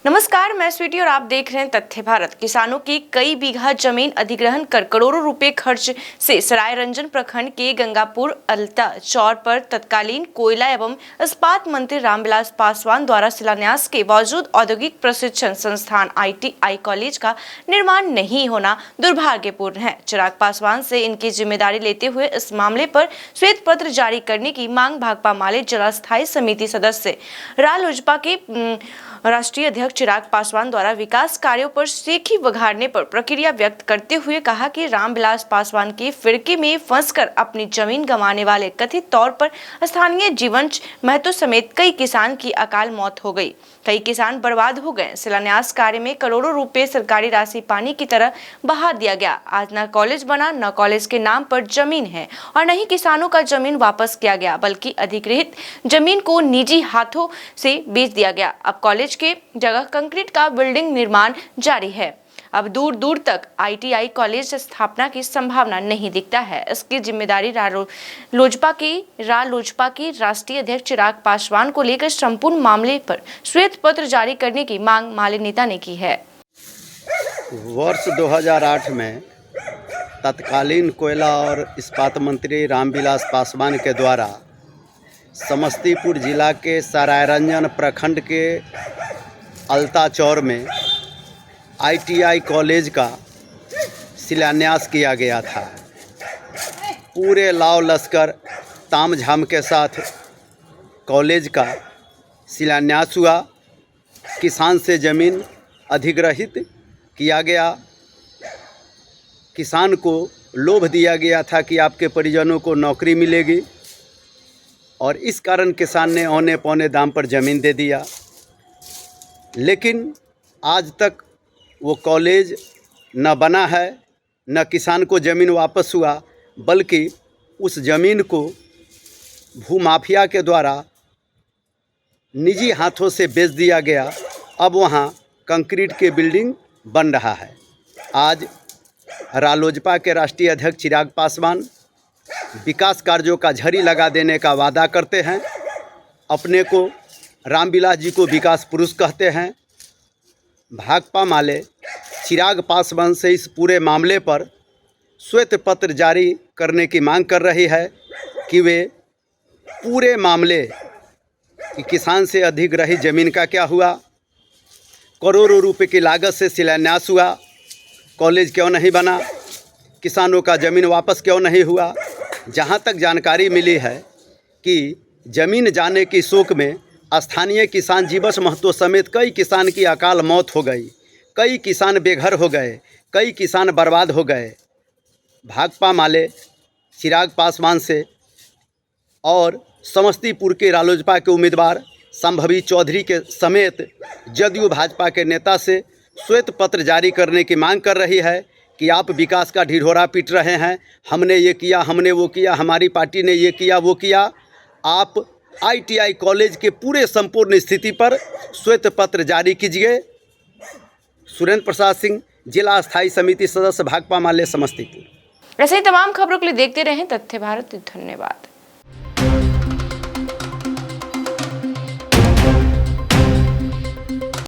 नमस्कार, मैं स्वीटी और आप देख रहे हैं तथ्य भारत। किसानों की कई बीघा जमीन अधिग्रहण कर करोड़ों रुपए खर्च से सरायरंजन प्रखंड के गंगापुर अलता चौर पर तत्कालीन कोयला एवं इस्पात मंत्री रामविलास पासवान द्वारा शिलान्यास के बावजूद औद्योगिक प्रशिक्षण संस्थान ITI कॉलेज का निर्माण नहीं होना दुर्भाग्यपूर्ण है। चिराग पासवान से इनकी जिम्मेदारी लेते हुए इस मामले पर श्वेत पत्र जारी करने की मांग भाकपा माले जिला स्थायी समिति सदस्य रालोजपा के राष्ट्रीय अध्यक्ष चिराग पासवान द्वारा विकास कार्यों पर सेखी बघाड़ने पर प्रक्रिया व्यक्त करते हुए कहा कि रामविलास पासवान के फिरके में फंसकर अपनी जमीन गंवाने वाले कथित तौर पर स्थानीय जीवन महतो समेत कई किसान की अकाल मौत हो गई। कई किसान बर्बाद हो गए। शिलान्यास कार्य में करोड़ों रुपए सरकारी राशि पानी की तरह बहा दिया गया। आज न कॉलेज बना, न कॉलेज के नाम पर जमीन है और न ही किसानों का जमीन वापस किया गया, बल्कि अधिग्रहित जमीन को निजी हाथों से बेच दिया गया। अब कॉलेज के जगह कंक्रीट का बिल्डिंग निर्माण जारी है। अब दूर दूर तक ITI कॉलेज स्थापना की संभावना नहीं दिखता है। इसकी जिम्मेदारी रालोजपा के राष्ट्रीय अध्यक्ष चिराग पासवान को लेकर संपूर्ण मामले पर श्वेत पत्र जारी करने की मांग माले नेता ने की है। वर्ष 2008 में तत्कालीन कोयला और इस्पात मंत्री रामविलास पासवान के द्वारा समस्तीपुर जिला के सरायरंजन प्रखंड के अलता चौर में ITI कॉलेज का शिलान्यास किया गया था। पूरे लाव लश्कर तामझाम के साथ कॉलेज का शिलान्यास हुआ। किसान से ज़मीन अधिग्रहित किया गया। किसान को लोभ दिया गया था कि आपके परिजनों को नौकरी मिलेगी और इस कारण किसान ने औने पौने दाम पर ज़मीन दे दिया। लेकिन आज तक वो कॉलेज न बना है, न किसान को ज़मीन वापस हुआ, बल्कि उस ज़मीन को भूमाफिया के द्वारा निजी हाथों से बेच दिया गया। अब वहाँ कंक्रीट के बिल्डिंग बन रहा है। आज रालोजपा के राष्ट्रीय अध्यक्ष चिराग पासवान विकास कार्यों का झड़ी लगा देने का वादा करते हैं। अपने को रामविलास जी को विकास पुरुष कहते हैं। भाकपा माले चिराग पासवान से इस पूरे मामले पर श्वेत पत्र जारी करने की मांग कर रही है कि वे पूरे मामले कि किसान से अधिग्रहित ज़मीन का क्या हुआ, करोड़ों रुपए की लागत से शिलान्यास हुआ, कॉलेज क्यों नहीं बना, किसानों का ज़मीन वापस क्यों नहीं हुआ। जहाँ तक जानकारी मिली है कि ज़मीन जाने की शोक में स्थानीय किसान जीवस महतो समेत कई किसान की अकाल मौत हो गई। कई किसान बेघर हो गए, कई किसान बर्बाद हो गए। भाकपा माले चिराग पासवान से और समस्तीपुर के रालोजपा के उम्मीदवार संभवी चौधरी के समेत जदयू भाजपा के नेता से श्वेत पत्र जारी करने की मांग कर रही है कि आप विकास का ढिढोरा पीट रहे हैं। हमने ये किया, हमने वो किया, हमारी पार्टी ने ये किया, वो किया। आप ITI कॉलेज के पूरे संपूर्ण स्थिति पर श्वेत पत्र जारी कीजिए। सुरेंद्र प्रसाद सिंह, जिला स्थायी समिति सदस्य, भाकपा माले, समस्तीपुर। ऐसे ही तमाम खबरों के लिए देखते रहें तथ्य भारत। धन्यवाद।